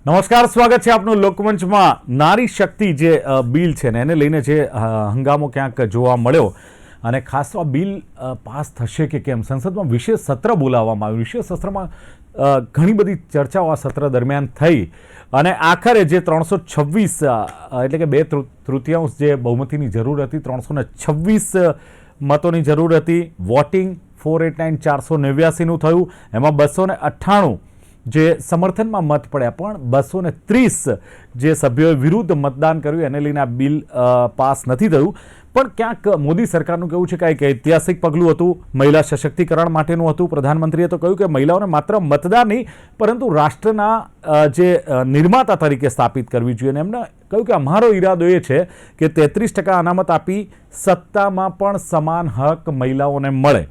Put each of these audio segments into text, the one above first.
નમસ્કાર, સ્વાગત છે આપનું લોકમંચમાં। નારી શક્તિ જે બિલ છે ને એને લઈને જે હંગામો ક્યાંક જોવા મળ્યો અને ખાસ તો આ બિલ પાસ થશે કે કેમ, સંસદમાં વિશેષ સત્ર બોલાવવામાં આવ્યું। વિશેષ સત્રમાં ઘણી બધી ચર્ચાઓ આ સત્ર દરમિયાન થઈ અને આખરે જે 326 એટલે કે 2/3 જે બહુમતીની જરૂર હતી, 326 મતોની જરૂર હતી। વોટિંગ 489 489નું થયું, એમાં 298 જે સમર્થનમાં મત પડ્યા, પણ 230 જે સભ્યોએ વિરુદ્ધ મતદાન કર્યું એને લઈને આ બિલ પાસ નથી થયું। પણ ક્યાંક મોદી સરકારનું કહેવું છે કે એક ઐતિહાસિક પગલું હતું, મહિલા સશક્તિકરણ માટેનું હતું। પ્રધાનમંત્રીએ તો કહ્યું કે મહિલાઓને માત્ર મતદાર નહીં પરંતુ રાષ્ટ્રના જે નિર્માતા તરીકે સ્થાપિત કરવી જોઈએ, અને એમને કહ્યું કે અમારો ઈરાદો એ છે કે 33% અનામત આપી સત્તામાં પણ સમાન હક મહિલાઓને મળે।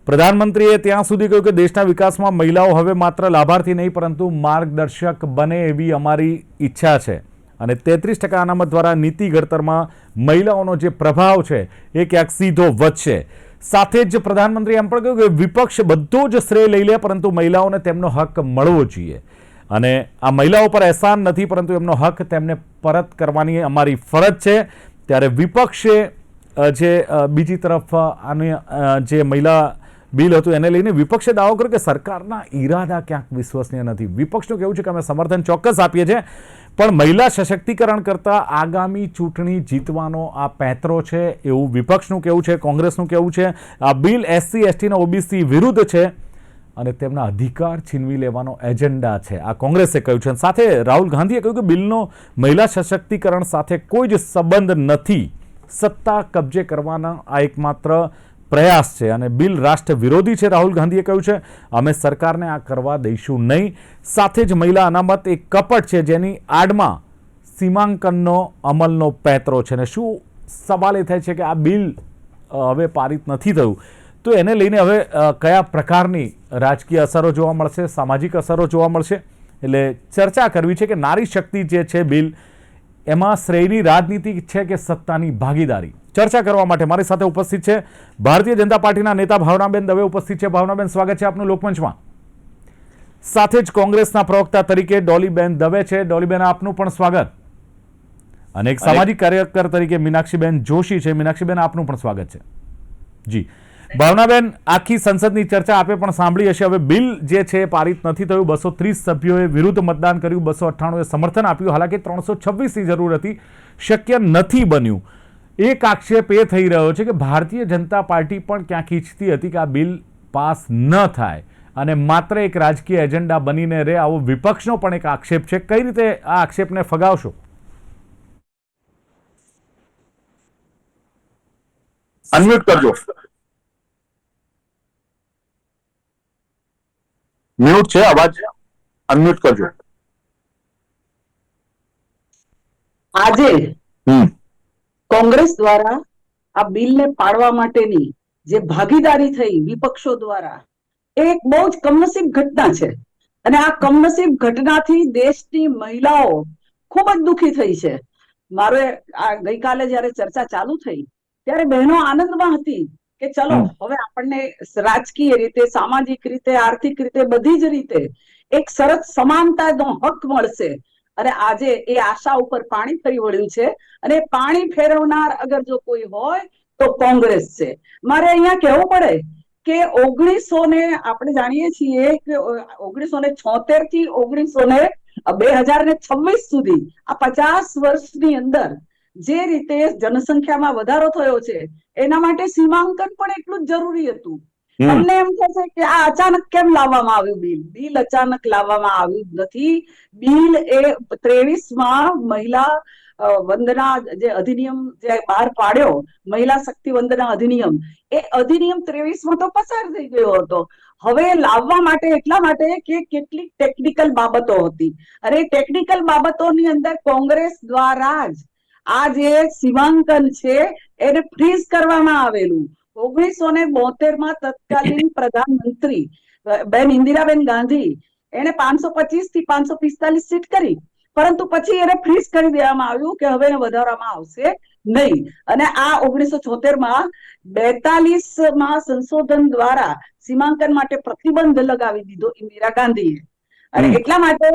પ્રધાનમંત્રીએ ત્યાં સુધી કહ્યું કે દેશના વિકાસમાં મહિલાઓ હવે માત્ર લાભાર્થી નહીં પરંતુ માર્ગદર્શક બને એવી અમારી ઈચ્છા છે, અને 33% અનામત દ્વારા નીતિ ઘડતરમાં મહિલાઓનો જે પ્રભાવ છે એ ક્યાંક સીધો વધશે। સાથે જ પ્રધાનમંત્રીએ એમ પણ કહ્યું કે વિપક્ષ બધો જ શ્રેય લઈ લે પરંતુ મહિલાઓને તેમનો હક મળવો જોઈએ, અને આ મહિલાઓ પર અહેસાન નથી પરંતુ એમનો હક તેમને પરત કરવાની અમારી ફરજ છે। ત્યારે વિપક્ષે જે બીજી તરફ આની જે મહિલા બિલ હતું એને લઈને વિપક્ષે દાવો કર્યો કે સરકારના ઈરાદા ક્યાંક વિશ્વસનીય નથી। વિપક્ષનું કહેવું છે કે અમે સમર્થન ચોક્કસ આપીએ છીએ, પણ મહિલા સશક્તિકરણ કરતાં આગામી ચૂંટણી જીતવાનો આ પેંતરો છે એવું વિપક્ષનું કહેવું છે। કોંગ્રેસનું કહેવું છે આ બિલ SC ST અને OBC વિરુદ્ધ છે અને તેમના અધિકાર છીનવી લેવાનો એજન્ડા છે, આ કોંગ્રેસે કહ્યું છે। સાથે રાહુલ ગાંધીએ કહ્યું કે બિલનો મહિલા સશક્તિકરણ સાથે કોઈ જ સંબંધ નથી, સત્તા કબજે કરવાના આ એકમાત્ર પ્રયાસ છે અને બિલ રાષ્ટ્ર વિરોધી છે। રાહુલ ગાંધીએ કહ્યું છે અમે સરકારને આ કરવા દઈશું નહીં। સાથે જ મહિલા અનામત એક કપટ છે જેની આડમાં સીમાંકનનો અમલનો પેંતરો છે, અને શું સવાલ એ થાય છે કે આ બિલ હવે પારિત નથી થયું તો એને લઈને હવે કયા પ્રકારની રાજકીય અસરો જોવા મળશે, સામાજિક અસરો જોવા મળશે, એટલે ચર્ચા કરવી છે કે નારી શક્તિ જે છે બિલ એમાં શ્રેયની રાજનીતિ છે કે સત્તાની ભાગીદારી। ચર્ચા કરવા માટે મારી સાથે ઉપસ્થિત છે ભારતીય જનતા પાર્ટીના નેતા ભાવનાબેન દવે ઉપસ્થિત છે। ભાવનાબેન, સ્વાગત છે આપનું લોકમંચમાં। સાથે જ કોંગ્રેસના પ્રવક્તા તરીકે ડોલીબેન દવે છે। ડોલીબેન, આપનું પણ સ્વાગત। અને એક સામાજિક કાર્યકર તરીકે મીનાક્ષીબેન જોશી છે। મીનાક્ષીબેન, આપનું પણ સ્વાગત છે। જી ભાવનાબેન, આખી સંસદની ચર્ચા આપે પણ સાંભળી હશે। હવે બિલ જે છે પારિત નથી થયું, 230 સભ્યોએ વિરુદ્ધ મતદાન કર્યું, 298એ સમર્થન આપ્યું, હાલાકી 326ની જરૂર હતી, શક્ય નથી બન્યું। એક આક્ષેપ એ થઈ રહ્યો છે કે ભારતીય જનતા પાર્ટી પણ ક્યાંક ઈચ્છતી હતી કે આ બિલ પાસ ન થાય અને માત્ર એક રાજકીય એજન્ડા બનીને રહે, આવો વિપક્ષનો પણ એક આક્ષેપ છે। કઈ રીતે આ આક્ષેપને ફગાવશો? અનમ્યુટ કરજો, મ્યુટ છે અવાજ, અનમ્યુટ કરજો। આજે કોંગ્રેસ દ્વારા આ બિલને પાડવા માટેની જે ભાગીદારી થઈ વિપક્ષો દ્વારા એ એક બહુ જ કમનસીબ ઘટના છે, અને આ કમનસીબ ઘટનાથી દેશની મહિલાઓ ખૂબ જ દુખી થઈ છે। મારે આ ગઈકાલે જયારે ચર્ચા ચાલુ થઈ ત્યારે બહેનો આનંદમાં હતી કે ચલો હવે આપણને રાજકીય રીતે, સામાજિક રીતે, આર્થિક રીતે, બધી જ રીતે એક સરસ સમાનતાનો હક મળશે, અને આજે એ આશા ઉપર પાણી ફરી વળ્યું છે, અને પાણી ફેરવનાર અગર જો કોઈ હોય તો કોંગ્રેસ છે। મારે અહીંયા કહેવું પડે કે 1900 આપણે જાણીએ છીએ કે 1976 થી 2026 સુધી આ 50 વર્ષની અંદર જે રીતે જનસંખ્યામાં વધારો થયો છે એના માટે સીમાંકન પણ એટલું જ જરૂરી હતું। તમને એમ થશે કે આ અચાનક કેમ લાવવામાં આવ્યું બિલ અચાનક લાવવામાં આવ્યું નથી। બિલ એ 23માં મહિલા વંદના જે અધિનિયમ જે બહાર પાડ્યો, મહિલા શક્તિ વંદના અધિનિયમ, એ અધિનિયમ 23માં તો પસાર થઈ ગયો હતો। હવે લાવવા માટે એટલા માટે કે કેટલીક ટેકનિકલ બાબતો હતી, અને ટેકનિકલ બાબતોની અંદર કોંગ્રેસ દ્વારા જ આ જે સીમાંકન છે એને ફ્રીઝ કરવામાં આવેલું। 1972માં તત્કાલીન પ્રધાનમંત્રી બેન ઇન્દિરાબેન ગાંધી એને 525 થી 545 સીટ કરી, પરંતુ પછી એને ફ્રીઝ કરી દેવામાં આવ્યું કે હવે વધારવામાં આવશે નહીં, અને આ 1976માં 42માં સંશોધન દ્વારા સીમાંકન માટે પ્રતિબંધ લગાવી દીધો ઇન્દિરા ગાંધીએ। અને એટલા માટે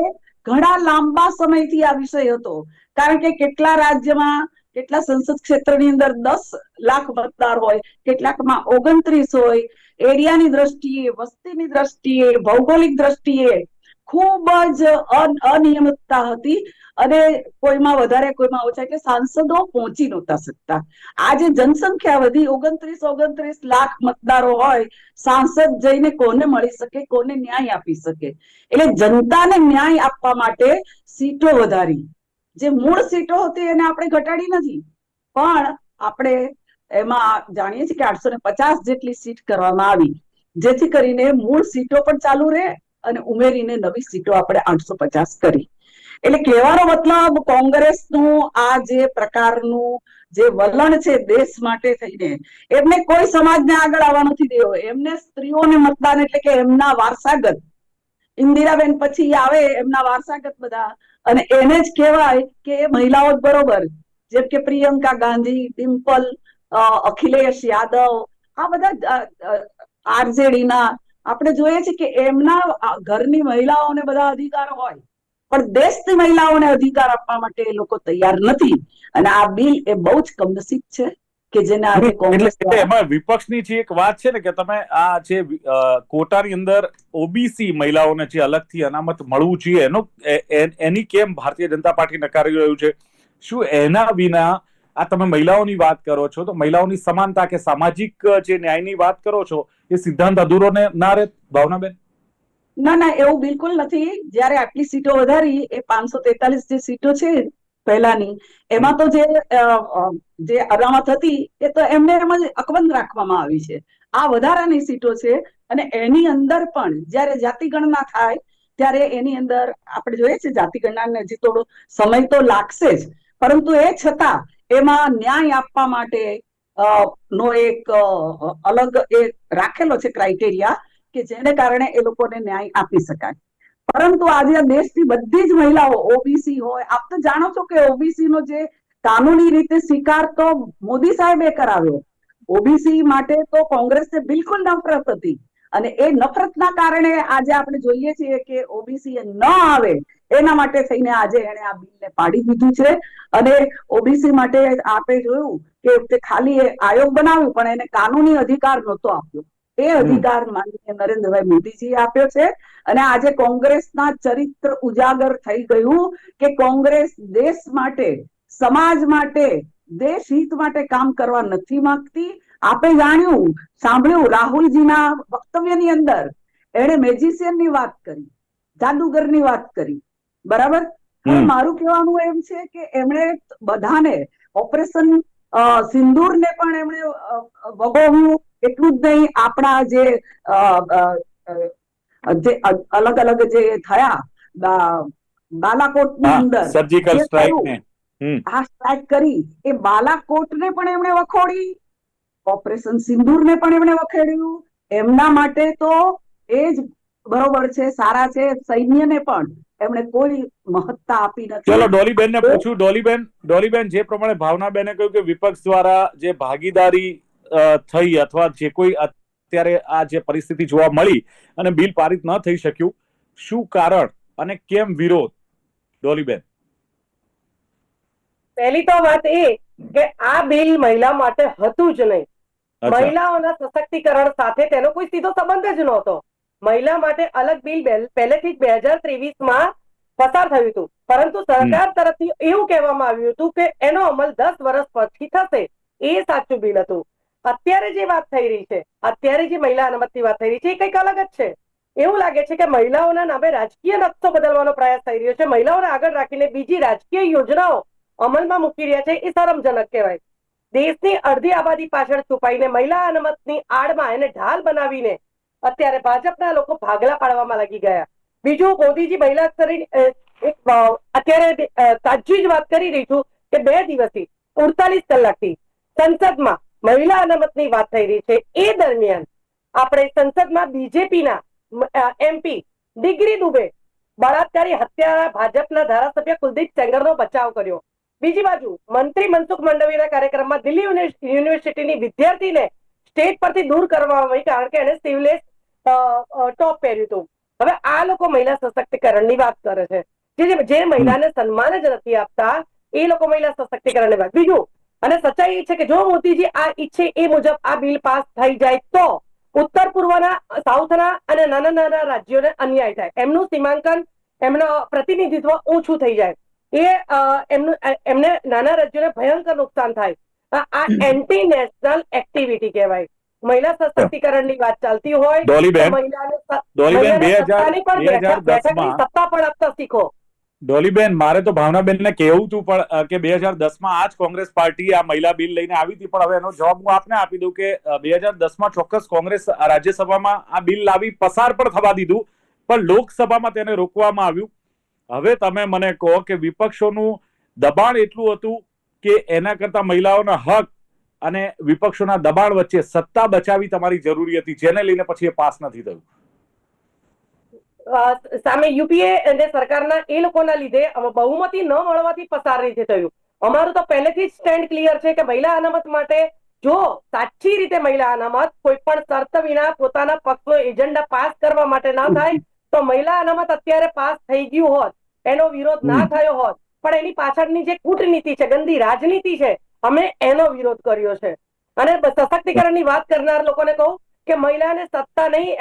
ઘણા લાંબા સમયથી આ વિષય હતો, કારણ કે કેટલા રાજ્યમાં કેટલા સંસદ ક્ષેત્રની અંદર 10 લાખ મતદાર હોય, કેટલાકમાં 29 હોય. એરિયાની દ્રષ્ટિએ, વસ્તીની દ્રષ્ટિએ, ભૌગોલિક દ્રષ્ટિએ ખૂબ જ અનિયમિતતા હતી અને કોઈમાં વધારે કોઈમાં ઓછા, એટલે સાંસદો પહોંચી નહોતા શકતા. આજે જનસંખ્યા વધી 29 લાખ મતદારો હોય, સાંસદ જઈને કોને મળી શકે, કોને ન્યાય આપી શકે? એટલે જનતાને ન્યાય આપવા માટે સીટો વધારી. જે મૂળ સીટો હતી એને આપણે ઘટાડી નથી, પણ આપણે એમાં જાણીએ છીએ કે 850 જેટલી સીટ કરવામાં આવી, જેથી કરીને મૂળ સીટો પણ ચાલુ રહે અને ઉમેરીને નવી સીટો આપણે 850 કરી. એટલે કહેવાનો મતલબ કોંગ્રેસનું આ જે પ્રકારનું જે વલણ છે દેશ માટે થઈને, એમને કોઈ સમાજને આગળ આવવા નથી દેવો. એમને સ્ત્રીઓને મતદાન એટલે કે એમના વારસાગત, ઇન્દિરાબેન પછી આવે એમના વારસાગત બધા, અને એને જ કહેવાય કે એ મહિલાઓ જ બરોબર. જેમ કે પ્રિયંકા ગાંધી, ડિમ્પલ, અખિલેશ યાદવ, આ બધા આરજેડી ના આપણે જોઈએ છીએ કે એમના ઘરની મહિલાઓને બધા અધિકાર હોય, પણ દેશની મહિલાઓને અધિકાર આપવા માટે એ લોકો તૈયાર નથી. અને આ બિલ એ બહુ જ કમનસીબ છે કે જેને આજે કોંગ્રેસ એટલે એમાં વિપક્ષની જે એક વાત છે ને કે તમે આ જે કોટાની અંદર ઓબીસી મહિલાઓને જે અલગથી અનામત મળવું જોઈએ એની કેમ ભારતીય જનતા પાર્ટી નકારી રહ્યું છે? શું એના વિના આ તમે મહિલાઓની વાત કરો છો તો મહિલાઓની સમાનતા કે સામાજિક જે ન્યાયની વાત કરો છો એ સિદ્ધાંત અધૂરો ના રહે, ભાવનાબેન? ના, એવું બિલકુલ નથી. જયારે આટલી સીટો વધારી, એ 543 જે સીટો છે પહેલાની, એમાં તો જે અનામત હતી એ તો એમને એમ જ અકબંધ રાખવામાં આવી છે. આ વધારાની સીટો છે અને એની અંદર પણ જયારે જાતિ ગણના થાય ત્યારે એની અંદર આપણે જોઈએ છે જાતિ ગણનાને હજી થોડો સમય તો લાગશે જ, પરંતુ એ છતાં એમાં ન્યાય આપવા માટે નો એક અલગ એ રાખેલો છે ક્રાઇટેરિયા કે જેને કારણે એ લોકોને ન્યાય આપી શકાય. પરંતુ આજે દેશની બધી જ મહિલાઓ ઓબીસી હોય, આપ તો જાણો છો કે ઓબીસી નો જે કાનૂની રીતે સ્વીકાર તો મોદી સાહેબે કરાવ્યો. ઓબીસી માટે તો કોંગ્રેસને બિલકુલ નફરત હતી અને એ નફરતના કારણે આજે આપણે જોઈએ છીએ કે ઓબીસી ન આવે એના માટે થઈને આજે એને આ બિલને પાડી દીધું છે. અને ઓબીસી માટે આપણે જોયું કે ખાલી આયોગ બનાવ્યું પણ એને કાનૂની અધિકાર નહોતો આપ્યો. એ અધિકાર માનનીય નરેન્દ્રભાઈ મોદીજીએ આપ્યો છે અને આજે કોંગ્રેસના ચરિત્ર ઉજાગર થઈ ગયું કે કોંગ્રેસ દેશ માટે, સમાજ માટે, દેશ હિત માટે કામ કરવા નથી માંગતી. આપણે જાણ્યું, સાંભળ્યું રાહુલજીના વક્તવ્યની અંદર એણે મેજિશિયનની વાત કરી, જાદુગરની વાત કરી, બરાબર? હવે મારું કહેવાનું એમ છે કે એમણે બધાને ઓપરેશન સિંદૂરને પણ એમણે વગોવ્યું. એટલું જ નહીં, આપણા જે અલગ અલગ જે થયા બાલાકોટની અંદર સર્જિકલ સ્ટ્રાઇક સ્ટ્રાઇક કરી, એ બાલાકોટને પણ એમણે વખોડી, ઓપરેશન સિંદૂરને પણ એમણે વખોડ્યું. એમના માટે તો એ જ બરોબર છે, સારા છે. સૈન્યને પણ એમણે કોઈ મહત્તા આપી નથી. ચલો ડોલીબેન ને પૂછું. ડોલીબેન, જે પ્રમાણે ભાવનાબેને કહ્યું કે વિપક્ષ દ્વારા જે ભાગીદારી થઈ અથવા જે કોઈ અત્યારે આ જે પરિસ્થિતિ જોવા મળી અને બિલ પારિત ન થઈ શક્યું, શું કારણ અને કેમ વિરોધ? ડોલીબેન, પહેલી તો વાત એ કે આ બિલ મહિલા માટે હતું જ નહીં. મહિલાઓના સશક્તિકરણ સાથે તેનો કોઈ સીધો સંબંધ જ નહોતો. મહિલા માટે અલગ બિલ પહેલેથી જ 2023માં પસાર થયું હતું, પરંતુ સરકાર તરફથી એવું કહેવામાં આવ્યું હતું કે એનો અમલ 10 વર્ષ પછી થશે. એ સાચું બિલ હતું. અત્યારે જે વાત થઈ રહી છે, અત્યારે જે મહિલા અનામતની વાત થઈ રહી છે, એ કંઈક અલગ જ છે. એવું લાગે છે કે મહિલાઓના નામે રાજકીય નકશો બદલવાનો પ્રયાસ થઈ રહ્યો છે. મહિલાઓને આગળ રાખીને બીજી રાજકીય યોજનાઓ અમલમાં મૂકી રહ્યા છે. એ શરમજનક કહેવાય. દેશની અડધી આબાદી પાછળ છુપાઈને મહિલા અનામતની આડમાં એને ઢાલ બનાવીને અત્યારે ભાજપના લોકો ભાગલા પાડવામાં લાગી ગયા. બીજું, મોદીજી મહિલા અત્યારે તાજી જ વાત કરી રહી છું કે 2 દિવસથી 48 કલાકથી સંસદમાં મહિલા અનામતની વાત થઈ રહી છે. એ દરમિયાન આપણે સંસદમાં બીજેપીના એમપી ડિગ્રી દુબે બળાત્કારી હત્યા ભાજપના ધારાસભ્ય કુલદીપ સેંગરનો બચાવ કર્યો. બીજી બાજુ મંત્રી મનસુખ માંડવીયાના કાર્યક્રમમાં દિલ્હી યુનિવર્સિટીની વિદ્યાર્થીને સ્ટેજ પરથી દૂર કરવામાં આવી કારણ કે એને સ્લીવલેસ ટોપ પહેર્યું હતું. હવે આ લોકો મહિલા સશક્તિકરણની વાત કરે છે. જે મહિલાને સન્માન જ નથી આપતા એ લોકો મહિલા સશક્તિકરણની વાત. બીજું, અને સચ્ચાઈ એ છે કે જો મોદીજી આ ઈચ્છે એ મુજબ આ બિલ પાસ થઈ જાય તો ઉત્તર પૂર્વના, સાઉથના અને નાના નાના રાજ્યોને અન્યાય થાય. એમનું સીમાંકન, એમનું પ્રતિનિધિત્વ ઓછું થઈ જાય. એમને નાના રાજ્યોને ભયંકર નુકસાન થાય. આ એન્ટી નેશનલ એક્ટિવિટી કહેવાય. મહિલા સશક્તિકરણની વાત ચાલતી હોય તો ડોલીબેન, મહિલાને સત્તાની પણ બેઠકની સત્તા પણ આપતા શીખો. ડોલીબેન, મારે તો ભાવનાબેનને કહેવું હતું પણ કે 2010માં આ જ કોંગ્રેસ પાર્ટી આ મહિલા બિલ લઈને આવી હતી, પણ હવે એનો જવાબ હું આપને આપી દઉં કે 2010માં ચોક્કસ કોંગ્રેસ રાજ્યસભામાં આ બિલ લાવી પસાર પણ થવા દીધું, પણ લોકસભામાં તેને રોકવામાં આવ્યું. હવે તમે મને કહો કે વિપક્ષોનું દબાણ એટલું હતું કે એના કરતા મહિલાઓના હક અને વિપક્ષોના દબાણ વચ્ચે સત્તા બચાવી તમારી જરૂરી હતી, જેને લઈને પછી એ પાસ નથી થયું. સામે યુપીએ અને સરકારના એ લોકોના લીધે બહુમતી ન મળવાથી પસાર નથી થયું. અમારું તો પહેલેથી જ સ્ટેન્ડ ક્લિયર છે કે મહિલા અનામત માટે જો સાચી રીતે મહિલા અનામત કોઈ પણ શરત વિના પોતાના પક્ષનો એજન્ડા પાસ કરવા માટે ના થાય તો મહિલા અનામત અત્યારે પાસ થઈ ગયું હોત, એનો વિરોધ ના થયો હોત. પણ એની પાછળની જે કૂટનીતિ છે, ગંદી રાજનીતિ છે, અમે એનો વિરોધ કર્યો છે. અને સશક્તિકરણની વાત કરનાર લોકોને કહું કે મહિલાને સત્તા નહીં,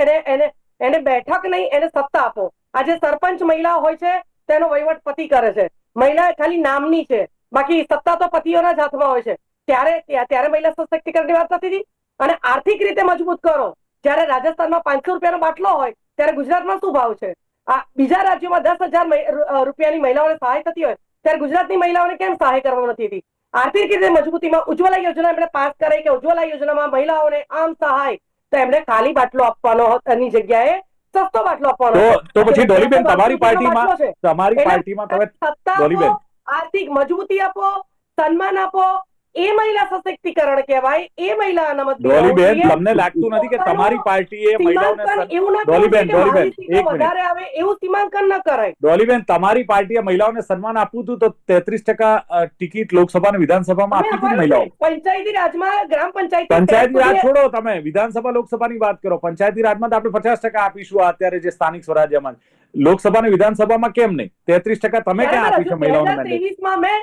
એને બેઠક નહીં, એને સત્તા આપો. આજે સરપંચ મહિલા હોય છે તેનો વહીવટ પતિ કરે છે. મહિલા ખાલી નામની છે, બાકી સત્તા તો પતિઓના જ હાથમાં હોય છે. ત્યારે મહિલા સશક્તિકરણની વાત થતી હતી. અને આર્થિક રીતે મજબૂત કરો. જ્યારે રાજસ્થાનમાં 500 રૂપિયાનો બાટલો હોય ત્યારે ગુજરાતમાં શું ભાવ છે? આ બીજા રાજ્યોમાં 10,000 રૂપિયાની મહિલાઓને સહાય થતી હોય ત્યારે ગુજરાતની મહિલાઓને કેમ સહાય કરવામાં નથી થતી? આર્થિક રીતે મજબૂતીમાં ઉજ્જવલા યોજના એમણે પાસ કરી કે ઉજ્જવલા યોજનામાં મહિલાઓને આમ સહાય, તો એમને ખાલી બાટલો આપવાનો એની જગ્યાએ સસ્તો બાટલો આપવાનો. તો પછી ડોલીબેન, તમારી પાર્ટીમાં તમે સત્તા આપો, આર્થિક મજબૂતી આપો, સન્માન આપો, એ મહિલા સશક્તિકરણ કહેવાય. એ મહિલા અનામત. ડોલીબેન, તમને લાગતું નથી કે તમારી પાર્ટીએ મહિલાઓને વધારે આવે એવું સીમાંકન ન કરાય? ડોલીબેન, તમારી પાર્ટીએ મહિલાઓને સન્માન આપવું હતું તો 33% ટિકિટ લોકસભા અને વિધાનસભામાં આપી હતી મહિલાઓ. પંચાયતી રાજમાં, ગ્રામ પંચાયતી રાજ છોડો, તમે વિધાનસભા લોકસભાની વાત કરો. પંચાયતી રાજમાં તો આપણે 50% આપીશું અત્યારે જે સ્થાનિક સ્વરાજ્યમાં. લોકસભા અને વિધાનસભામાં કેમ નહીં? 33% તમે ક્યાં આપી છે મહિલાઓને? 2023માં મેં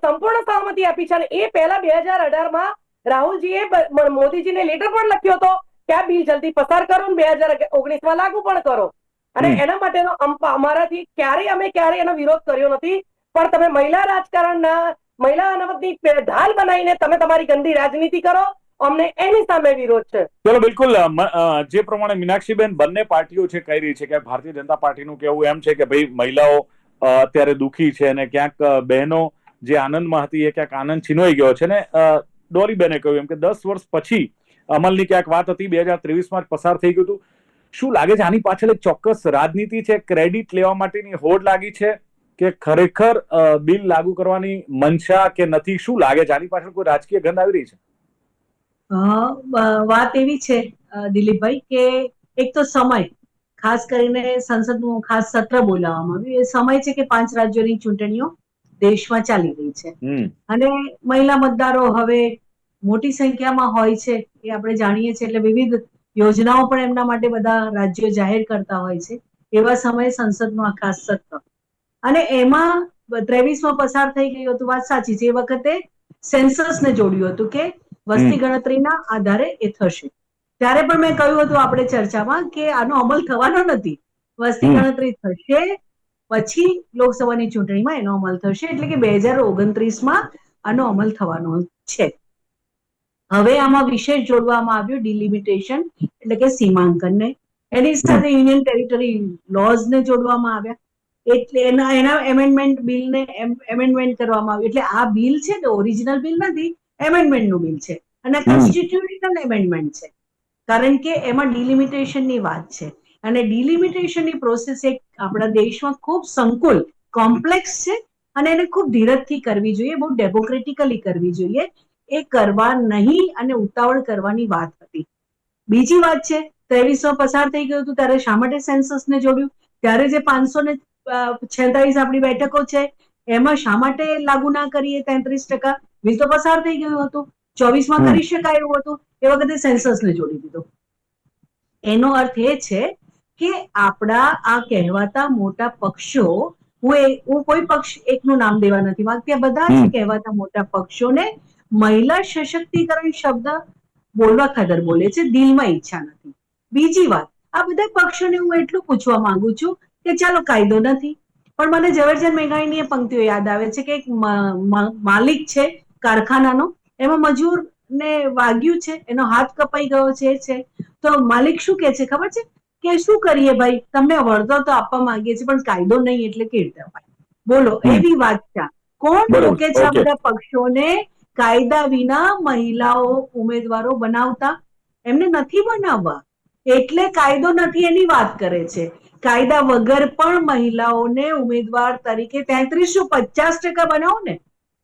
સંપૂર્ણ સહમતિ આપી છે. અને એ પહેલા 2018માં રાહુલજીએ મોદીજીને લેટર પણ લખ્યો હતો કે આ બિલ જલ્દી પસાર કરો અને 2019માં લાગુ પણ કરો. અને એના માટેનો અમારાથી ક્યારે એનો વિરોધ કર્યો નથી. પણ તમે મહિલા રાજકારણના, મહિલા અનામતની ઢાલ બનાવીને તમે તમારી ગંદી રાજનીતિ કરો, અમને એની સામે વિરોધ છે. ચલો, બિલકુલ. જે પ્રમાણે મીનાક્ષીબેન બંને પાર્ટીઓ છે કહી રહી છે કે ભારતીય જનતા પાર્ટીનું કહેવું એમ છે કે ભાઈ મહિલાઓ અત્યારે દુખી છે અને ક્યાંક બહેનો જે આનંદમાં હતી એ ક્યાંક આનંદ છીનવાઈ ગયો છે. ને ડોલીબેને કહ્યું એમ કે 10 વર્ષ પછી અમલની ક્યાંક વાત હતી, 2023માં જ પસાર થઈ ગયું હતું. શું લાગે છે આની પાછળ એક ચોક્કસ રાજનીતિ છે, ક્રેડિટ લેવા માટેની હોડ લાગી છે કે ખરેખર બિલ લાગુ કરવાની મનસા કે નથી? શું લાગે છે આની પાછળ કોઈ રાજકીય ગંધ આવી રહી છે? વાત એવી છે દિલીપભાઈ કે એક તો સમય, ખાસ કરીને સંસદનું ખાસ સત્ર બોલાવવામાં આવ્યું. એ સમય છે કે 5 રાજ્યોની ચૂંટણીઓ દેશમાં ચાલી રહી છે અને મહિલા મતદારો હવે મોટી સંખ્યામાં હોય છે એ આપણે જાણીએ છીએ. એટલે વિવિધ યોજનાઓ પણ એમના માટે બધા રાજ્યો જાહેર કરતા હોય છે. એવા સમયે સંસદનું આ ખાસ સત્ર, અને એમાં 23માં પસાર થઈ ગયું હતું. વાત સાચી છે. એ વખતે સેન્સસને જોડ્યું હતું કે વસ્તી ગણતરીના આધારે એ થશે. ત્યારે પણ મેં કહ્યું હતું આપણે ચર્ચામાં કે આનો અમલ થવાનો નથી. વસ્તી ગણતરી થશે પછી લોકસભાની ચૂંટણીમાં એનો અમલ થશે. એટલે કે 2029માં આનો અમલ થવાનો છે. હવે આમાં વિશેષ જોડવામાં આવ્યું ડિલિમિટેશન, એટલે કે સીમાંકનને. એની સાથે યુનિયન ટેરિટરી લોઝને જોડવામાં આવ્યા. એટલે એના એમેન્ડમેન્ટ બિલને એમેન્ડમેન્ટ કરવામાં આવ્યું. એટલે આ બિલ છે તો ઓરિજિનલ બિલ નથી, એમેન્ડમેન્ટનું બિલ છે. અને કોન્સ્ટિટ્યુશનલ એમેન્ડમેન્ટ છે, કારણ કે એમાં ડિલિમિટેશનની વાત છે. અને ડિલિમિટેશનની પ્રોસેસ એક આપણા દેશમાં ખૂબ સંકુલ, કોમ્પ્લેક્સ છે અને એને ખૂબ ધીરજથી કરવી જોઈએ, બહુ ડેમોક્રેટિકલી કરવી જોઈએ. એ કરવા નહીં અને ઉતાવળ કરવાની વાત હતી. બીજી વાત છે, 23માં પસાર થઈ ગયું હતું ત્યારે શા માટે સેન્સસને જોડ્યું? ત્યારે જે 546 આપણી બેઠકો છે એમાં શા માટે લાગુ ના કરીએ 33%? બિલ તો પસાર થઈ ગયું હતું. 24માં કરી શકાય એવું હતું, એ વખતે સેન્સસને જોડી દીધો. એનો અર્થ એ છે કે આપણા આ કહેવાતા મોટા પક્ષો હું કોઈ પક્ષ એકનું નામ દેવા નથી માંગતી, આ બધા જ કહેવાતા મોટા પક્ષોને મહિલા સશક્તિકરણ શબ્દ બોલવા ખાતર બોલે છે, દિલમાં ઈચ્છા નથી. બીજી વાત, આ બધા પક્ષોને હું એટલું પૂછવા માંગુ છું કે ચાલો કાયદો નથી, પણ મને ઝવેરચંદ મેઘાણીની પંક્તિઓ યાદ આવે છે કે એક માલિક છે કારખાનાનો, એમાં મજૂરને વાગ્યું છે, એનો હાથ કપાઈ ગયો છે, તો માલિક શું કે છે ખબર છે કે શું કરીએ ભાઈ, તમને વળતર તો આપવા માંગીએ છીએ પણ કાયદો નહીં એટલે કેવી રીતે અપાય? બોલો, એવી વાત છે. કોણ રોકે છે આ બધા પક્ષોને કાયદા વિના મહિલાઓ ઉમેદવારો બનાવતા? એમને નથી બનાવવા, એટલે કાયદો નથી એની વાત કરે છે. કાયદા વગર પણ મહિલાઓને ઉમેદવાર તરીકે 3350% બનાવો ને.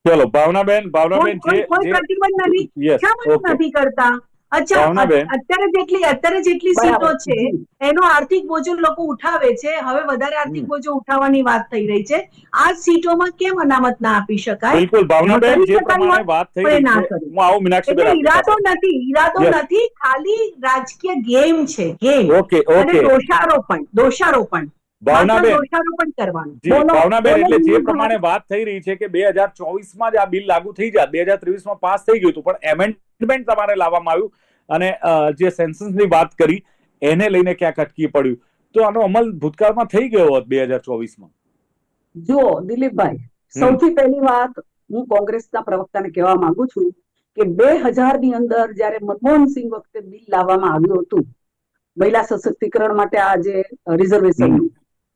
ચલો ભાવનાબેન, કોઈ પ્રતિબંધ નથી, શા માટે નથી કરતા? અચ્છા, અત્યારે જેટલી સીટો છે એનો આર્થિક બોજો લોકો ઉઠાવે છે, હવે વધારે આર્થિક બોજો ઉઠાવવાની વાત થઈ રહી છે. આ સીટોમાં કેમ અનામત ના આપી શકાય? બિલકુલ ભાવનાબેન, જે પ્રમાણે વાત થઈ રહી છે, હું આવું મીનાક્ષીબેન, ઈરાદો નથી, ખાલી રાજકીય ગેમ છે, ગેમ. ઓકે અને દોષારોપણ ભાવનાબેન કરવાનું. ભાવનાબેન, એટલે જે પ્રમાણે વાત થઈ રહી છે કે 2024માં જ આ બિલ લાગુ થઈ જાય, 2023માં પાસ થઈ ગયું હતું, પણ એમેન્ડમેન્ટ તમારે લાવવામાં આવ્યું અને જે સેન્સસની વાત કરી એને લઈને ક્યાંક અટકી પડ્યું, તો આનો અમલ ભૂતકાળમાં થઈ ગયો હોત 2024માં. જો દિલીપભાઈ, સૌથી પહેલી વાત હું કોંગ્રેસના પ્રવક્તાને કહેવા માંગુ છું કે 2000 ની અંદર જયારે મનમોહન સિંહ વખતે બિલ લાવવામાં આવ્યું હતું મહિલા સશક્તિકરણ માટે, આ જે રિઝર્વેશન,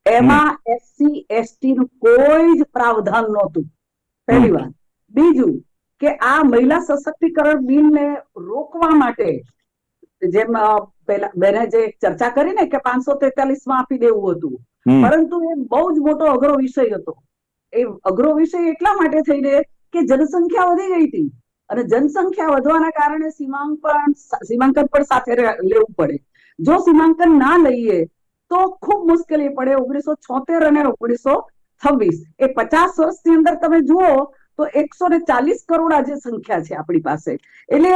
એમાં SC ST નું કોઈ જ પ્રાવધાન નહોતું, પહેલી વાત. બીજું કે આ મહિલા સશક્તિકરણ બિલને રોકવા માટે, જેમ પેલા બેને જે ચર્ચા કરી ને કે 543માં આપી દેવું હતું, પરંતુ એ બહુ જ મોટો અઘરો વિષય હતો. એ અઘરો વિષય એટલા માટે થઈને કે જનસંખ્યા વધી ગઈ હતી, અને જનસંખ્યા વધવાના કારણે સીમાંકન પણ સાથે લેવું પડે. જો સીમાંકન ના લઈએ તો ખૂબ મુશ્કેલી પડે. 1976 અને 1926 એ 50 વર્ષની અંદર તમે જુઓ તો 140 કરોડ આજે સંખ્યા છે આપણી પાસે. એટલે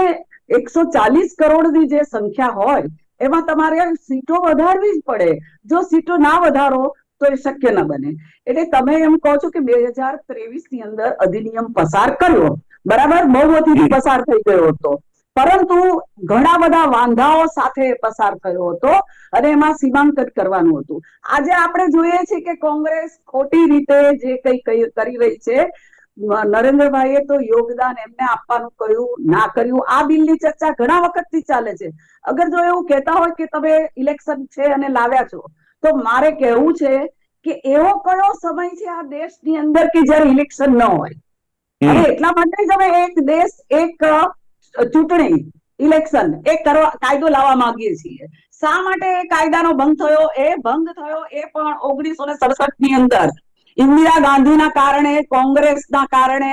140 કરોડની જે સંખ્યા હોય એમાં તમારે સીટો વધારવી જ પડે. જો સીટો ના વધારો તો એ શક્ય ન બને. એટલે તમે એમ કહો છો કે 2023 ની અંદર અધિનિયમ પસાર કર્યો, બરાબર, બહુમતીથી પસાર થઈ ગયો હતો, પરંતુ ઘણા બધા વાંધાઓ સાથે પસાર થયો હતો અને એમાં સીમાંકન કરવાનું હતું. આજે આપણે જોઈએ છીએ કે કોંગ્રેસ ખોટી રીતે જે કઈ કરી રહી છે. નરેન્દ્રભાઈએ તો યોગદાન એમને આપવાનું કહ્યું, ના કર્યું. આ બિલની ચર્ચા ઘણા વખતથી ચાલે છે. અગર જો એવું કહેતા હોય કે તમે ઇલેક્શન છે અને લાવ્યા છો, તો મારે કહેવું છે કે એવો કયો સમય છે આ દેશની અંદર કે જયારે ઇલેક્શન ન હોય? અને એટલા માટે જ અમે એક દેશ, એક ચૂંટણી, ઇલેક્શન, એક કાયદો લાવવા માંગીએ છીએ. શા માટે એ કાયદાનો ભંગ થયો? એ ભંગ થયો એ પણ 1967 ની અંદર ઇન્દિરા ગાંધીના કારણે, કોંગ્રેસના કારણે,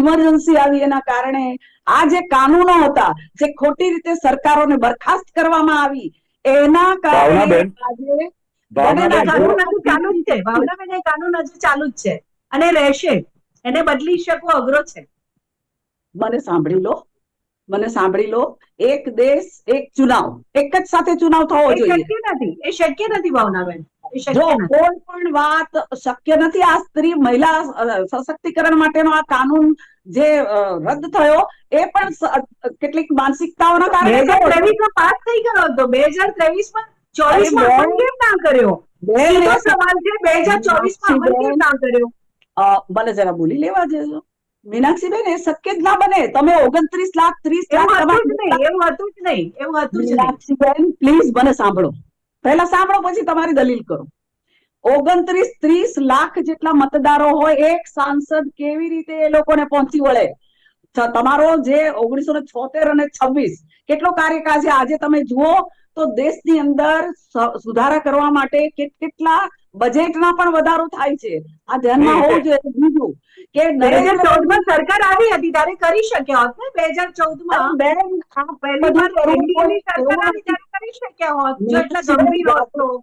ઇમરજન્સી આવી એના કારણે. આ જે કાનૂનો હતા, જે ખોટી રીતે સરકારોને બરખાસ્ત કરવામાં આવી, એના કારણે આજે કાનૂન હજુ ચાલુ જ છે અને રહેશે. એને બદલી શકવો અઘરો છે. મને સાંભળી લો, એક દેશ, એક ચુનાવ, એક જ સાથે ચુનાવ થવો જોઈએ. એ શક્ય નથી ભાવનાબેન. જો કોઈ પણ વાત શક્ય નથી. આ સ્ત્રી મહિલા સશક્તિકરણ માટેનો આ કાનૂન જે રદ થયો એ પણ કેટલીક માનસિકતાઓના કારણે 2023માં પાસ થઈ ગયો હતો. 2023માં 24માં કેમ ના કર્યો? સવાલ છે, 2024માં કેમ ના કર્યો? મને જરા બોલી લેવા દેજો મીનાક્ષીબેન. એ શક્ય જ ના બને. તમે 29 લાખ 30 લાખ એવું હતું જ નહીં. મીનાક્ષીબેન પ્લીઝ મને સાંભળો, પહેલા સાંભળો પછી તમારી દલીલ કરો. 29-30 લાખ જેટલા મતદારો હોય, એક સાંસદ કેવી રીતે એ લોકોને પહોંચી વળે? તમારો જે 1976 અને 26 કેટલો કાર્યકાળ છે. આજે તમે જુઓ તો દેશની અંદર સુધારા કરવા માટે કેટલા બજેટમાં પણ વધારો થાય છે. આ ધ્યાનમાં હોવું જોઈએ. બીજું કે 2014માં સરકાર આવી હતી ત્યારે કરી શક્યા હોત ને. 2014માં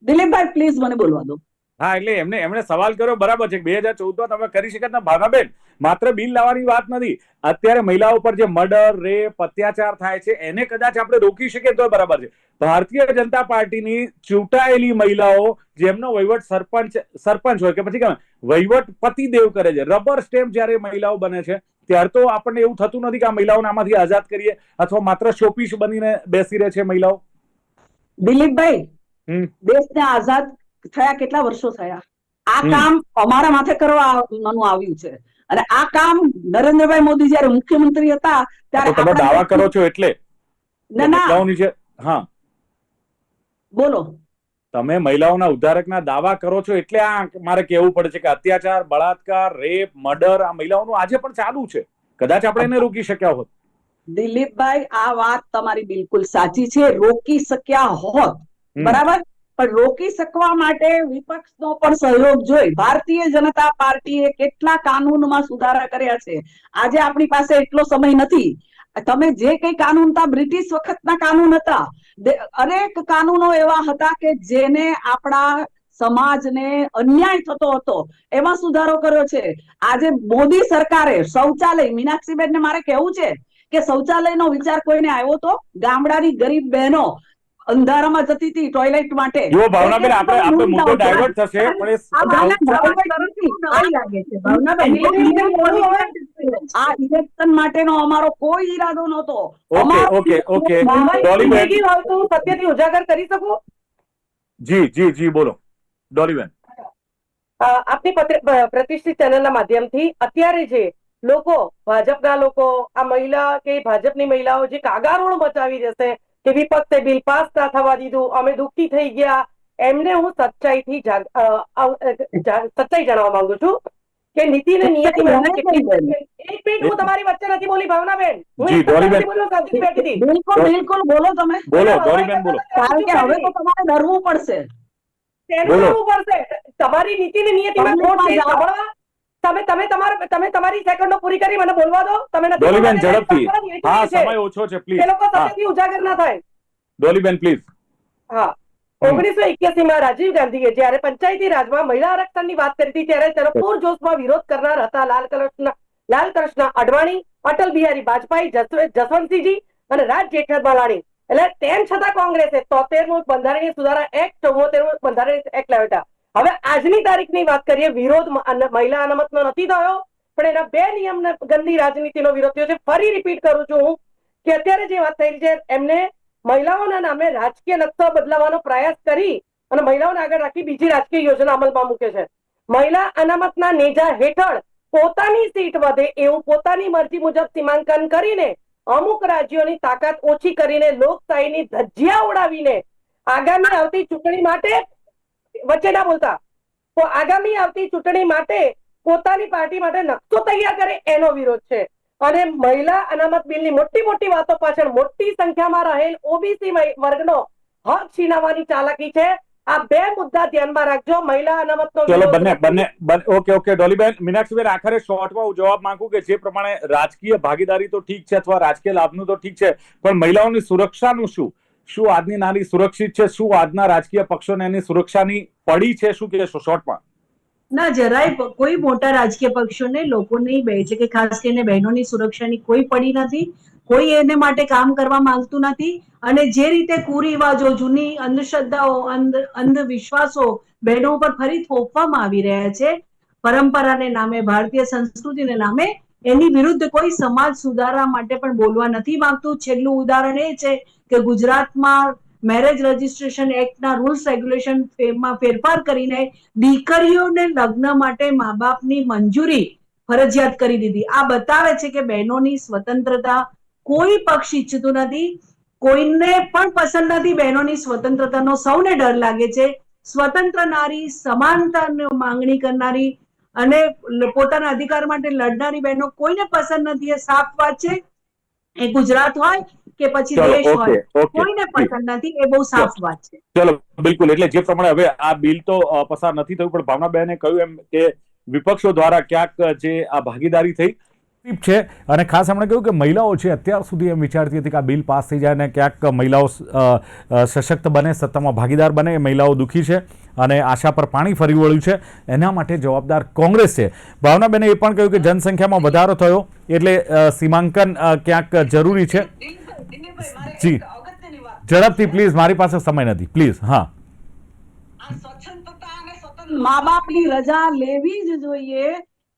દિલીપભાઈ પ્લીઝ મને બોલવા દો. હા, એટલે એમણે સવાલ કર્યો બરાબર છે. 2014માં તમે કરી શકત ને ભાવનાબેન, માત્ર બિલ લાવવાની વાત નથી. અત્યારે મહિલાઓ પર જે મર્ડર, રેપ, અત્યાચાર થાય છે એને કદાચ આપણે રોકી શકીએ તો બરાબર છે. ભારતીય જનતા પાર્ટીની ચૂંટાયેલી મહિલાઓ જેમનો વહીવટ સરપંચ હોય કે પછી વહીવટ પતિદેવ કરે છે, રબર સ્ટેમ્પ જ્યારે મહિલાઓ બને છે ત્યારે તો આપણને એવું થતું નથી કે આ મહિલાઓને આમાંથી આઝાદ કરીએ, અથવા માત્ર શોપીસ બનીને બેસી રહે છે મહિલાઓ. દિલીપભાઈ, હમ દેશને આઝાદ થયા કેટલા વર્ષો થયા? આ હમ. કામ અમારા માથે કરવાનું આવ્યું છે, અને આ કામ નરેન્દ્રભાઈ મોદી જયારે મુખ્યમંત્રી હતા તો ત્યારે તમે દાવા કરો છો એટલે ના ના મહિલાઓની છે. હા, બોલો. તમે મહિલાઓના ઉદ્ધારકના દાવા કરો છો એટલે આ મારે કહેવું પડે છે કે અત્યાચાર, બળાત્કાર, રેપ, મર્ડર આ મહિલાઓનું આજે પણ ચાલુ છે. કદાચ આપણે એને રોકી શક્યા હોત. દિલીપભાઈ, આ વાત તમારી બિલકુલ સાચી છે, રોકી શક્યા હોત, હમ. બરાબર, પણ રોકી શકવા માટે વિપક્ષનો પણ સહયોગ જોઈ. ભારતીય જનતા પાર્ટીએ કેટલા કાનૂનમાં સુધારા કર્યા છે. આજે આપણી પાસે એટલો સમય નથી. તમે જે કઈ કાનૂન હતા, બ્રિટિશ વખતના કાનૂન હતા. અનેક કાનૂનો એવા હતા કે જેને આપણા સમાજને અન્યાય થતો હતો, એમાં સુધારો કર્યો છે. આજે મોદી સરકારે શૌચાલય, મીનાક્ષીબેનને મારે કહેવું છે કે શૌચાલયનો વિચાર કોઈને આવ્યો તો? ગામડાની ગરીબ બહેનો અંધારામાં જતી હતી ટોયલેટ માટે. જો ભાવનાબેન, આપણે મુદ્દો ડાયવર્ટ થશે આ ઇલેક્શન માટેનો અમારો કોઈ ઈરાદો નહોતો. ઓકે. ડોલીબેન, સત્યથી ઉજાગર કરી શકું? જી બોલો ડોલીબેન. આપની પ્રતિષ્ઠિત ચેનલના માધ્યમથી અત્યારે જે લોકો, ભાજપના લોકો, આ મહિલા કે ભાજપની મહિલાઓ જે કાગારોળ મચાવી દેશે કે વિપક્ષે બિલ પાસ ના થવા દીધું, અમે દુઃખી થઈ ગયા, એમને હું સચ્ચાઈ જણાવવા માંગુ છું કે નીતિ ને નિયતિમાં એક મિનિટ, હું તમારી વચ્ચે નથી બોલી ભાવનાબેન, હું જી, એક જ ડોલીબેન. નથી બોલ્યો, શાંતિથી બેઠી હતી. બિલકુલ બોલો તમે. બોલો ડોલીબેન, બોલો. કારણ કે હવે તો તમારે ડરવું પડશે. તેનું બોલો. કરવું પડશે. તમારી નીતિ ને નિયતિમાં ખોટ છે, સાંભળવા. તમે તમારી સેકન્ડો પૂરી કરી, મને બોલવા દો. તમે નથી ડોલીબેન, બોલવા દેતા, ઝડપથી. હા, સમય ઓછો છે, એ પ્લીઝ. લોકો સત્યથી ઉજાગર ના થાય. ડોલીબેન, પ્લીઝ. હા, 1981માં રાજીવ ગાંધીએ જયારે પંચાયતી રાજમાં મહિલા આરક્ષણની વાત કરી હતી ત્યારે તેનો પૂરજોશમાં વિરોધ કરનાર હતા લાલકૃષ્ણ અડવાણી, અટલ બિહારી વાજપેયી, જસવંતસિંહજી અને રાજ જેઠમલાણી. એટલે તેમ છતાં કોંગ્રેસે 73મો બંધારણીય સુધારા એક્ટ, 74મો બંધારણીય એક્ટ લાવ્યા હતા. હવે આજની તારીખની વાત કરીએ, વિરોધ મહિલા અનામતનો નથી થયો, પણ એના બે નિયમને ગંદી રાજનીતિનો વિરોધ થયો છે. ફરી રિપીટ કરું છું હું કે અત્યારે જે વાત થઈ રહી છે, એમને મહિલાઓના નામે રાજકીય નકશો બદલાવવાનો પ્રયાસ કરી અને મહિલાઓને આગળ રાખી બીજી રાજકીય યોજના અમલમાં મૂકે છે. મહિલા અનામતના નેજા હેઠળ પોતાની સીટ વધે એવું પોતાની મરજી મુજબ સીમાંકન કરીને અમુક રાજ્યોની તાકાત ઓછી કરીને લોકશાહીની ધજ્જિયા ઉડાવીને આગામી આવતી ચૂંટણી માટે વચ્ચે ના બોલતા, તો આગામી આવતી ચૂંટણી માટે પોતાની પાર્ટી માટે નકશો તૈયાર કરે એનો વિરોધ છે. અને મહિલા અનામત બિલની મોટી વાતો પાછળ મોટી સંખ્યામાં રહેલ ઓબીસી વર્ગનો હક છીનવવાની ચાલાકી છે. આ બે મુદ્દા ધ્યાનમાં રાખજો. મહિલા અનામતનો ચલો બંને ઓકે ડોલીબેન. મીનાક્ષીબેન, આખરે શોર્ટમાં હું જવાબ માંગુ કે જે પ્રમાણે રાજકીય ભાગીદારી તો ઠીક છે, અથવા રાજકીય લાભનું તો ઠીક છે, પણ મહિલાઓની સુરક્ષાનું શું આજની નારી સુરક્ષિત છે? શું આજના રાજકીય પક્ષોને એની સુરક્ષાની પડી છે? શું કહેશો શોર્ટમાં? ના, જરાય કોઈ મોટા રાજકીય પક્ષોને લોકોની છે કે ખાસ કરીને બહેનોની સુરક્ષાની કોઈ પડી નથી. કોઈ એને માટે કામ કરવા માંગતું નથી. અને જે રીતે કુરિવાજો, જૂની અંધશ્રદ્ધાઓ, અંધવિશ્વાસો બહેનો પર ફરી થોપવામાં આવી રહ્યા છે પરંપરાને નામે, ભારતીય સંસ્કૃતિને નામે, એની વિરુદ્ધ કોઈ સમાજ સુધારા માટે પણ બોલવા નથી માંગતું. છેલ્લું ઉદાહરણ એ છે કે ગુજરાતમાં મેરેજ રજીસ્ટ્રેશન એક્ટના રૂલ્સ રેગ્યુલેશનમાં ફેરફાર કરીને દીકરીઓને લગ્ન માટે મા બાપની મંજૂરી ફરજિયાત કરી દીધી. આ બતાવે છે કે બહેનોની સ્વતંત્રતા કોઈ પક્ષ ઈચ્છતું નથી, કોઈને પણ પસંદ નથી. બહેનોની સ્વતંત્રતાનો સૌને ડર લાગે છે. સ્વતંત્ર નારી, સમાનતાની માંગણી કરનારી અને પોતાના અધિકાર માટે લડનારી બહેનો કોઈને પસંદ નથી. એ સાફ વાત છે. એ ગુજરાત હોય કે પછી દેશ હોય, કોઈને પસંદ નથી. એ બહુ સાફ વાત છે. ચલો, બિલકુલ. એટલે જે પ્રમાણે હવે આ બિલ તો પસાર નથી થયું, પણ ભાવનાબેને કહ્યું એમ કે વિપક્ષો દ્વારા ક્યાંક જે આ ભાગીદારી થઈ ટીપ છે અને ખાસ એમણે કહ્યું કે મહિલાઓ છે અત્યાર સુધી એમ વિચારતી હતી કે આ બિલ પાસ થઈ જાય અને ક્યાંક મહિલાઓ સશક્ત બને, સત્તામાં ભાગીદાર બને. એ મહિલાઓ દુઃખી છે અને આશા પર પાણી ફરી વળ્યું છે. એના માટે જવાબદાર કોંગ્રેસ છે. ભાવનાબેને એ પણ કહ્યું કે જનસંખ્યામાં વધારો થયો એટલે સીમાંકન ક્યાંક જરૂરી છે. જી ઝડપથી પ્લીઝ, મારી પાસે સમય નથી, પ્લીઝ. હા, મા બાપની રજા લેવી જ જોઈએ.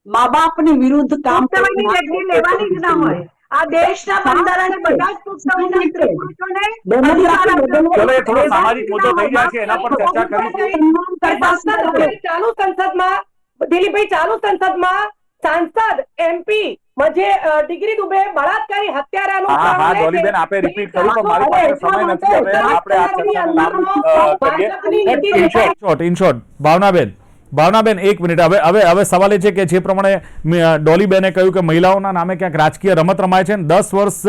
મા બાપની વિરુદ્ધ કામ પુખ્તવયની વ્યક્તિ લેવાની જ ના હોય. આ દેશના બંધારણે બધા જ પુખ્તવયના પુરુષોને અધિકાર આપ્યો છે. ચલો એ થોડો સામાજિક મુદ્દો થઈ જાય છે, એના પર ચર્ચા કરીશું. ચાલુ સંસદમાં દિલીપભાઈ, ચાલુ સંસદમાં સાંસદ MP જે ડિગ્રી દુબે બળાત્કારી હત્યારાનો હા હા ડોલીબેન, આપે રિપીટ કર્યું પણ મારી પાસે સમય નથી. હવે આપણે આ ચર્ચાને લાંબુ કરીએ. In short Bhavnaben 1 minute. હવે સવાલ એ છે કે જે પ્રમાણે ડોલીબેને કહ્યું કે મહિલાઓના નામે ક્યાંક રાજકીય રમત રમાય છે. 10 વર્ષ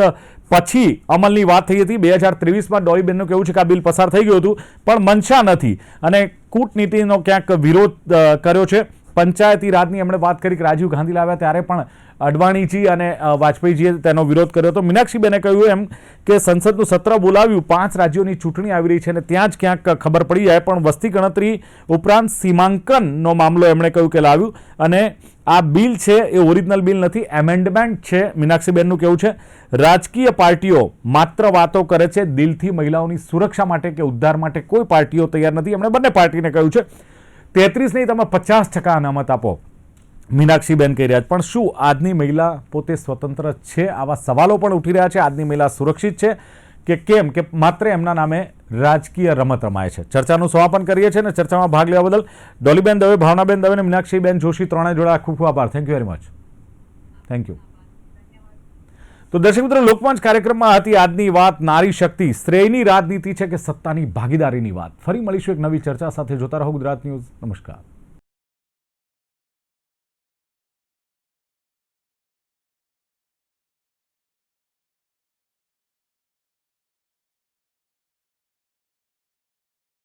પછી અમલની વાત થઈ હતી. 2023માં ડોલીબેનનું કહેવું છે કે આ બિલ પસાર થઈ ગયું હતું પણ મનસા નથી અને કૂટનીતિનો ક્યાંક વિરોધ કર્યો છે. પંચાયતી રાજની એમણે વાત કરી કે રાજીવ ગાંધી લાવ્યા ત્યારે પણ અડવાણીજી અને વાજપેયીજીએ તેનો વિરોધ કર્યો હતો. મીનાક્ષીબેને કહ્યું એમ કે સંસદનું સત્ર બોલાવ્યું, 5 રાજ્યોની ચૂંટણી આવી રહી છે અને ત્યાં જ ક્યાંક ખબર પડી જાય. પણ વસ્તી ગણતરી ઉપરાંત સીમાંકનનો મામલો એમણે કહ્યું કે લાવ્યું અને આ બિલ છે એ ઓરિજિનલ બિલ નથી, એમેન્ડમેન્ટ છે. મીનાક્ષીબેનનું કહેવું છે રાજકીય પાર્ટીઓ માત્ર વાતો કરે છે, દિલથી મહિલાઓની સુરક્ષા માટે કે ઉદ્ધાર માટે કોઈ પાર્ટીઓ તૈયાર નથી. એમણે બંને પાર્ટીને કહ્યું છે 33 નહીં, તમે 50% અનામત આપો. મીનાક્ષીબેન કહી રહ્યા છે પણ શું આજની મહિલા પોતે સ્વતંત્ર છે? આવા સવાલો પણ ઉઠી રહ્યા છે. આજની મહિલા સુરક્ષિત છે કે કેમ, કે માત્ર એમના નામે રાજકીય રમત રમાય છે? ચર્ચાનું સમાપન કરીએ છીએ અને ચર્ચામાં ભાગ લેવા બદલ ડોલીબેન દવે, ભાવનાબેન દવે અને મીનાક્ષીબેન જોશી ત્રણે જોડા ખૂબ ખૂબ આભાર. Thank you very much. Thank you. તો દર્શક મિત્રો, લોકમંચ કાર્યક્રમમાં હતી આજની વાત નારી શક્તિ, શ્રેયની રાજનીતિ છે કે સત્તાની ભાગીદારીની વાત. ફરી મળીશું એક નવી ચર્ચા સાથે. જોતા રહો ગુજરાત ન્યૂઝ. નમસ્કાર.